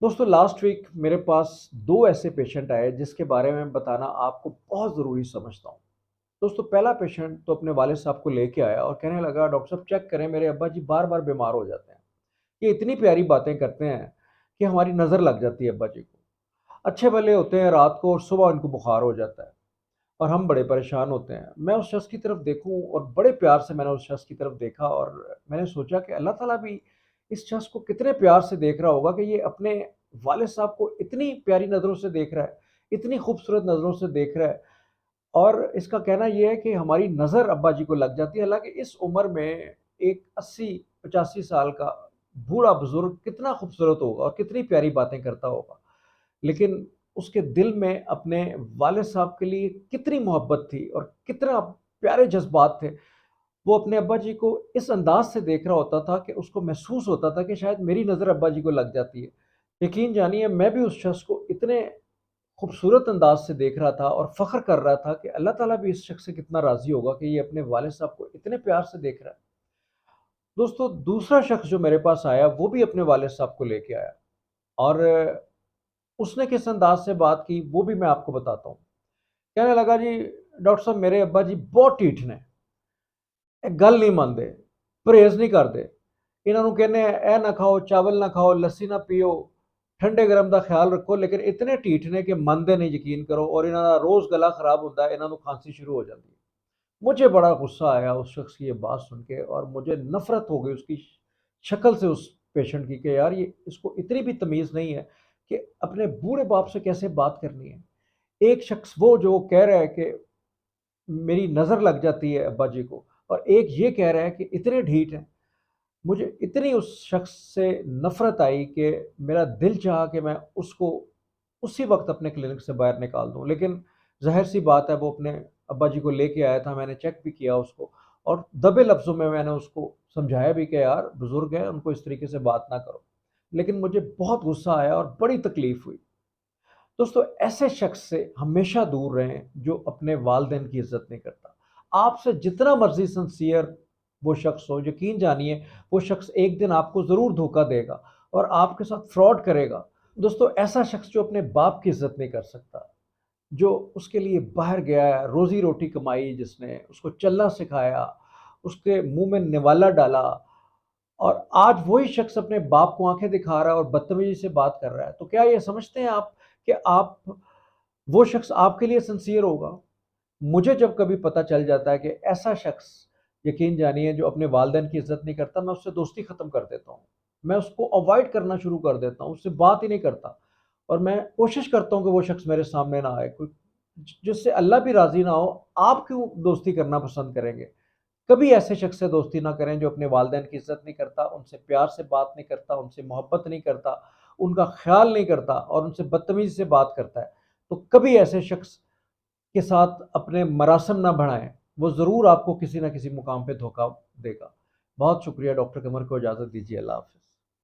दोस्तों last week मेरे पास 2 ऐसे पेशेंट आए जिसके बारे में बताना आपको बहुत ज़रूरी समझता हूँ। दोस्तों पहला पेशेंट तो अपने वालिद साहब को लेके आया और कहने लगा डॉक्टर साहब चेक करें मेरे अब्बा जी बार-बार बीमार हो जाते हैं। ये इतनी प्यारी बातें करते हैं कि हमारी नज़र लग जाती है अब्बा जी को। अच्छे भले होते हैं रात को और सुबह इनको बुखार हो जाता है और हम बड़े परेशान होते हैं। मैं उस शख्स की तरफ देखूँ और बड़े प्यार से मैंने उस शख्स की तरफ देखा और मैंने सोचा कि अल्लाह ताला भी इस शख्स को कितने प्यार से देख रहा होगा कि ये अपने वालिद साहब को इतनी प्यारी नज़रों से देख रहा है, इतनी खूबसूरत नज़रों से देख रहा है और इसका कहना ये है कि हमारी नज़र अब्बा जी को लग जाती है। हालाँकि इस उम्र में एक 80-85 साल का बूढ़ा-बुज़ुर्ग कितना खूबसूरत होगा और कितनी प्यारी बातें करता होगा। लेकिन उसके दिल में अपने वालिद साहब के लिए कितनी मोहब्बत थी और कितना प्यारे जज़्बात थे। वो अपने अब्बा जी को इस अंदाज़ से देख रहा होता था कि उसको महसूस होता था कि शायद मेरी नज़र अब्बा जी को लग जाती है। यकीन जानिए मैं भी उस शख्स को इतने खूबसूरत अंदाज़ से देख रहा था और फ़ख्र कर रहा था कि अल्लाह ताला भी इस शख्स से कितना राज़ी होगा कि ये अपने वालिद साहब को इतने प्यार से देख रहा है। दोस्तों दूसरा शख्स जो मेरे पास आया वो भी अपने वालिद साहब को लेके आया और उसने किस अंदाज़ से बात की वो भी मैं आपको बताता हूँ। कहने लगा जी डॉक्टर साहब मेरे अब्बा जी बहुत ढीठ ने, गल नहीं मानते, परहेज़ नहीं करते। इन्हां नूं कहने ए ना खाओ, चावल ना खाओ, लस्सी ना पियो, ठंडे गरम दा ख्याल रखो लेकिन इतने ढीठ ने कि मनदे नहीं यकीन करो और इन्हां दा रोज़ गला खराब हुंदा है, इन्हां नूं खांसी शुरू हो जाती है। मुझे बड़ा गुस्सा आया उस शख्स की ये बात सुन के और मुझे नफ़रत हो गई उसकी शक्ल से उस पेशेंट की कि यार ये इसको इतनी भी तमीज़ नहीं है कि अपने बूढ़े बाप से कैसे बात करनी है। एक शख्स वो जो कह रहा है कि मेरी नज़र लग जाती है अब्बा जी को और एक ये कह रहा है कि इतने ढीठ हैं। मुझे इतनी उस शख्स से नफ़रत आई कि मेरा दिल चाहा कि मैं उसको उसी वक़्त अपने क्लिनिक से बाहर निकाल दूँ। लेकिन ज़ाहिर-सी बात है वो अपने अब्बा जी को लेके आया था, मैंने चेक भी किया उसको और दबे लफ्ज़ों में मैंने उसको समझाया भी कि यार बुज़ुर्ग हैं, उनको इस तरीके से बात ना करो। लेकिन मुझे बहुत गुस्सा आया और बड़ी तकलीफ़ हुई। दोस्तों ऐसे शख्स से हमेशा दूर रहें जो अपने वालिदैन की इज़्ज़त नहीं करता। आपसे जितना मर्ज़ी सिंसियर वो शख्स हो, यकीन जानिए वो शख्स एक दिन आपको ज़रूर धोखा देगा और आपके साथ फ्रॉड करेगा। दोस्तों ऐसा शख्स जो अपने बाप की इज़्ज़त नहीं कर सकता, जो उसके लिए बाहर गया है, रोज़ी-रोटी कमाई जिसने, उसको चलना सिखाया, उसके मुँह में निवाला डाला और आज वही शख्स अपने बाप को आँखें दिखा रहा है और बदतमीज़ी से बात कर रहा है। तो क्या ये समझते हैं आप कि आप वो शख्स आपके लिए सिंसियर होगा? मुझे जब कभी पता चल जाता है कि ऐसा शख्स यकीन जानिए जो अपने वालिदैन की इज़्ज़त नहीं करता, मैं उससे दोस्ती ख़त्म कर देता हूँ। मैं उसको अवॉइड करना शुरू कर देता हूँ, उससे बात ही नहीं करता और मैं कोशिश करता हूँ कि वो शख्स मेरे सामने ना आए। कोई जिससे अल्लाह भी राज़ी ना हो, आप क्यों दोस्ती करना पसंद करेंगे? कभी ऐसे शख्स से दोस्ती ना करें जो अपने वालिदैन की इज़्ज़त नहीं करता, उनसे प्यार से बात नहीं करता, उनसे मोहब्बत नहीं करता, उनका ख़्याल नहीं करता और उनसे बदतमीज़ी से बात करता है। तो कभी ऐसे शख्स के साथ अपने मरासिम ना बढ़ाएँ, वो ज़रूर आपको किसी न किसी मुकाम पे धोखा देगा। बहुत शुक्रिया डॉक्टर कमर को इजाज़त दीजिए, अल्लाह हाफ़िज़।